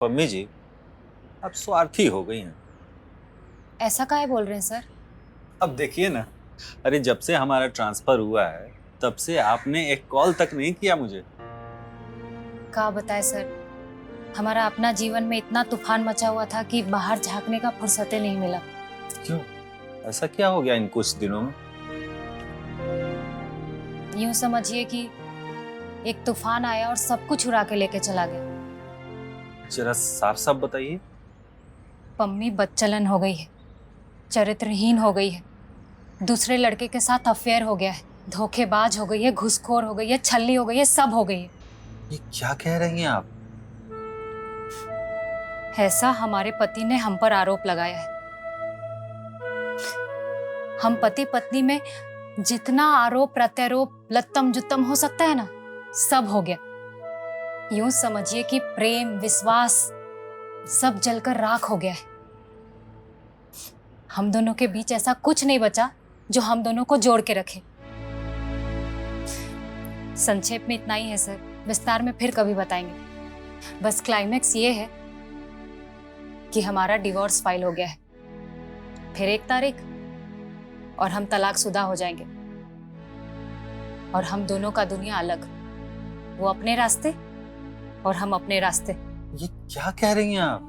पम्मी जी, आप स्वार्थी हो गई हैं। ऐसा काहे बोल रहे हैं सर? अब देखिए ना, अरे जब से हमारा ट्रांसफर हुआ है तब से आपने एक कॉल तक नहीं किया मुझे। का बताए सर, हमारा अपना जीवन में इतना तूफान मचा हुआ था कि बाहर झांकने का फुर्सत नहीं मिला। क्यों? ऐसा क्या हो गया इन कुछ दिनों में? यूं समझिए कि एक तूफान आया और सब कुछ उड़ा के लेके चला गया। जरा साफ साफ बताइए। पम्मी बदचलन हो गई है, चरित्रहीन हो गई है, दूसरे लड़के के साथ अफेयर हो गया है, धोखेबाज हो गई है, घुसखोर हो गई है, छल्ली हो गई है, सब हो गई है। ये क्या कह रही हैं आप? ऐसा हमारे पति ने हम पर आरोप लगाया है। हम पति पत्नी में जितना आरोप प्रत्यारोप लत्तम जुत्तम हो सकता है ना, सब हो गया। यूं समझिए कि प्रेम विश्वास सब जलकर राख हो गया है। हम दोनों के बीच ऐसा कुछ नहीं बचा जो हम दोनों को जोड़ के रखे। संक्षेप में इतना ही है सर, विस्तार में फिर कभी बताएंगे। बस क्लाइमेक्स ये है कि हमारा डिवोर्स फाइल हो गया है, फिर 1 तारीख और हम तलाकशुदा हो जाएंगे और हम दोनों का दुनिया अलग, वो अपने रास्ते और हम अपने रास्ते। ये क्या कह रही हैं आप?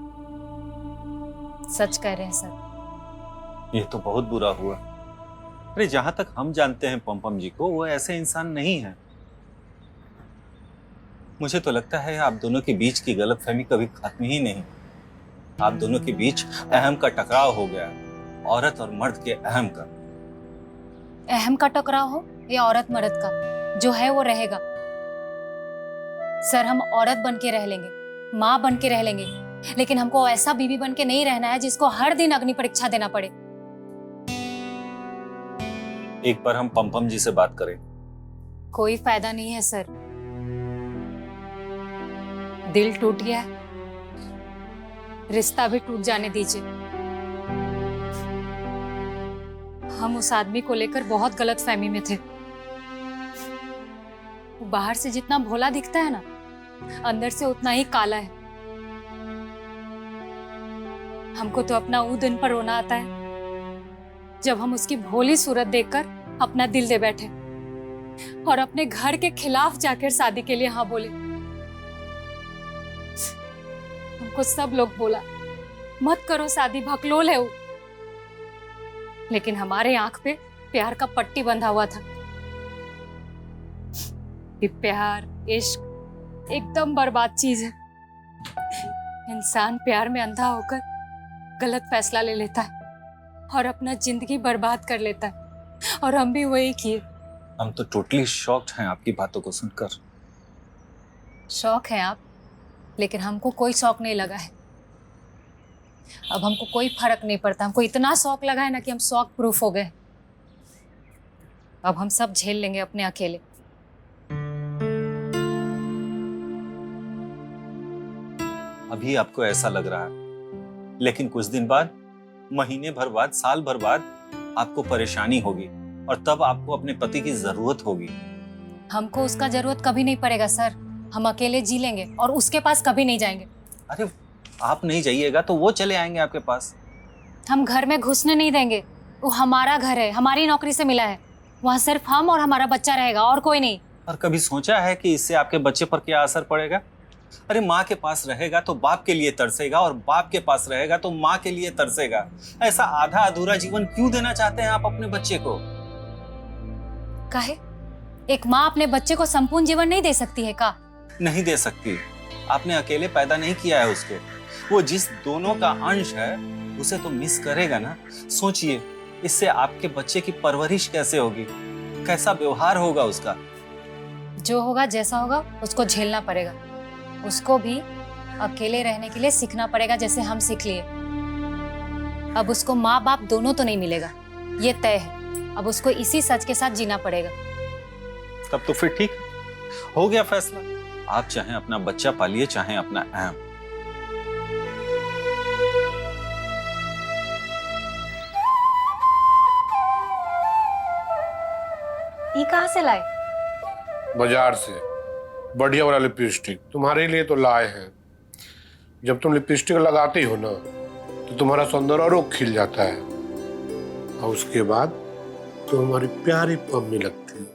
सच कह रहे हैं सर। ये तो बहुत बुरा हुआ। अरे जहां तक हम जानते हैं पम्पम जी को, वो ऐसे इंसान नहीं है। मुझे तो लगता है आप दोनों के बीच की गलतफहमी कभी खत्म ही नहीं। आप दोनों के बीच अहम का टकराव हो गया, औरत और मर्द के अहम का। अहम का टकराव हो या औरत मर्द का, जो है वो रहेगा। सर हम औरत बन के रह लेंगे, माँ बन के रह लेंगे, लेकिन हमको ऐसा बीवी बन के नहीं रहना है जिसको हर दिन अग्नि परीक्षा देना पड़े। एक बार हम पम्पम जी से बात करें। कोई फायदा नहीं है सर, दिल टूट गया है, रिश्ता भी टूट जाने दीजिए। हम उस आदमी को लेकर बहुत गलतफहमी में थे। वो बाहर से जितना भोला दिखता है ना, अंदर से उतना ही काला है। हमको तो अपना वो दिन पर रोना आता है जब हम उसकी भोली सूरत देखकर अपना दिल दे बैठे और अपने घर के खिलाफ जाकर शादी के लिए हाँ बोले। हमको सब लोग बोला मत करो शादी, भकलोल है वो, लेकिन हमारे आंख पे प्यार का पट्टी बंधा हुआ था। ये प्यार इश्क एकदम बर्बाद चीज है। इंसान प्यार में अंधा होकर गलत फैसला ले लेता है और अपना जिंदगी बर्बाद कर लेता है, और हम भी वही किए। हम तो टोटली शॉक्ड हैं आपकी बातों को सुनकर। शौक है आप, लेकिन हमको कोई शौक नहीं लगा है। अब हमको कोई फर्क नहीं पड़ता। हमको इतना शौक लगा है ना कि हम शौक प्रूफ हो गए। अब हम सब झेल लेंगे अपने अकेले। अभी आपको ऐसा लग रहा है, लेकिन कुछ दिन बाद, महीने भर बाद, साल भर बाद आपको परेशानी होगी और तब आपको अपने पति की जरूरत होगी। हमको उसका जरूरत कभी नहीं पड़ेगा सर। हम अकेले जी लेंगे और उसके पास कभी नहीं जाएंगे। अरे आप नहीं जाइएगा तो वो चले आएंगे आपके पास। हम घर में घुसने नहीं देंगे। वो हमारा घर है, हमारी नौकरी से मिला है। वहाँ सिर्फ हम और हमारा बच्चा रहेगा और कोई नहीं। और कभी सोचा है कि इससे आपके बच्चे पर क्या असर पड़ेगा? अरे माँ के पास रहेगा तो बाप के लिए तरसेगा और बाप के पास रहेगा तो माँ के लिए तरसेगा। ऐसा आधा अधूरा जीवन क्यों देना चाहते हैं आप अपने बच्चे को? काहे? एक माँ अपने बच्चे को संपूर्ण जीवन नहीं दे सकती है का? नहीं दे सकती। आपने अकेले पैदा नहीं किया है उसको। वो जिस दोनों का अंश है उसे तो मिस करेगा ना। सोचिए, इससे आपके बच्चे की परवरिश कैसे होगी, कैसा व्यवहार होगा उसका। जो होगा जैसा होगा उसको झेलना पड़ेगा। उसको भी अकेले रहने के लिए सीखना पड़ेगा, जैसे हम सीख लिए। अब उसको माँ बाप दोनों तो नहीं मिलेगा, ये तय है। अब उसको इसी सच के साथ जीना पड़ेगा। तब तो फिर ठीक हो गया फैसला। आप चाहे अपना बच्चा पालिए, चाहे अपना अहम। ये कहाँ से लाए? बाजार से बढ़िया वाला लिपस्टिक तुम्हारे लिए तो लाए हैं। जब तुम लिपस्टिक लगाती हो ना तो तुम्हारा सौंदर्य और खिल जाता है, और उसके बाद तो हमारी प्यारी पम्मी लगती है।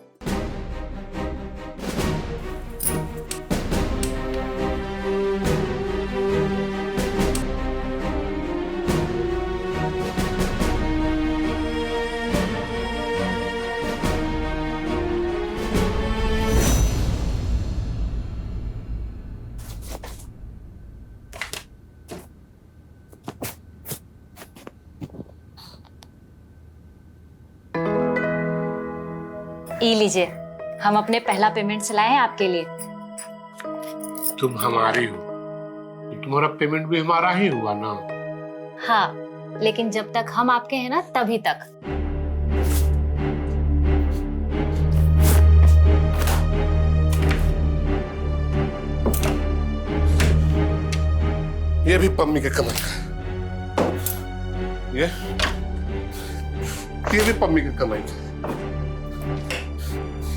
ई लीजिए, हम अपने पहला पेमेंट से लाए हैं आपके लिए। तुम हमारी हो तो तुम्हारा पेमेंट भी हमारा ही हुआ ना। हाँ, लेकिन जब तक हम आपके हैं ना तभी तक। ये भी पम्मी के कमाई का, ये भी पम्मी की कमाई का,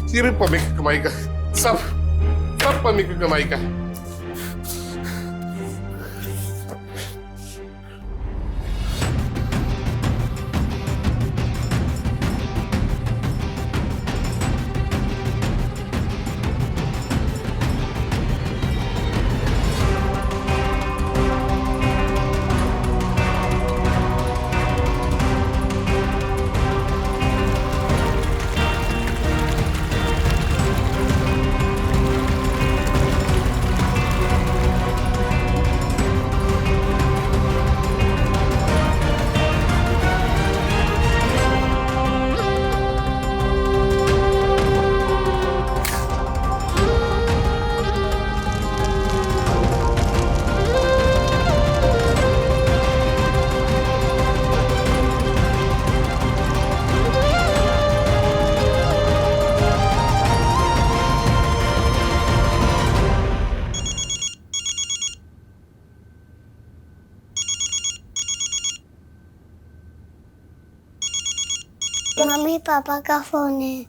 ये भी पम्मी की कमाई का, सब पम्मी की कमाई का। मम्मी पापा का फोन है।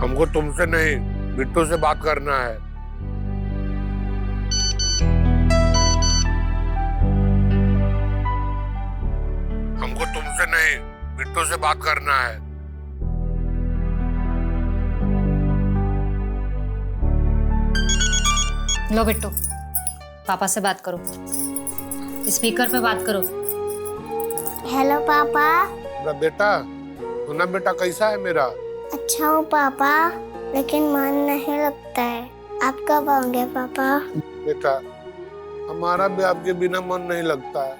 हमको तुमसे नहीं, बिट्टू से बात करना है। हमको तुमसे नहीं, बिट्टू से बात करना है। लो बिट्टू, पापा से बात करो, स्पीकर पे बात करो। हेलो पापा। मेरा बेटा, सुना बेटा कैसा है मेरा? अच्छा हूँ पापा, लेकिन मन नहीं लगता है। आप कब आओगे पापा? बेटा, हमारा भी आपके बिना मन नहीं लगता है।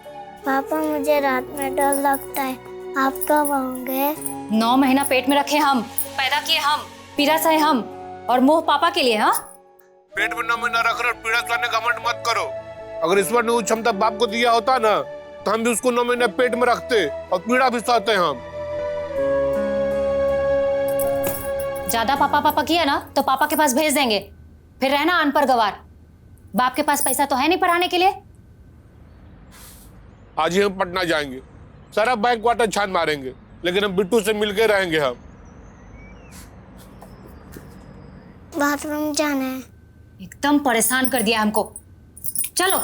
पापा मुझे रात में डर लगता है। आप कब आओगे? 9 महीना पेट में रखे हम, पैदा किए हम, पीड़ा सहे हम, और मोह पापा के लिए। हाँ, पेट में 9 महीना रख रहे पीड़ा सहने का घमंड मत करो। अगर ईश्वर ने वो क्षमता बाप को दिया होता ना तो हम भी उसको 9 महीने पेट में रखते और पीड़ा भी सहते हम। ज्यादा पापा पापा किया ना तो पापा के पास भेज देंगे, फिर रहना अनपढ़ गवार। बाप के पास पैसा तो है नहीं पढ़ाने के लिए। आज ही हम पटना जाएंगे, सारा बैंक वाटर छान मारेंगे, लेकिन हम बिट्टू से मिलके रहेंगे। हम बाथरूम जाना है। एकदम परेशान कर दिया हमको। चलो।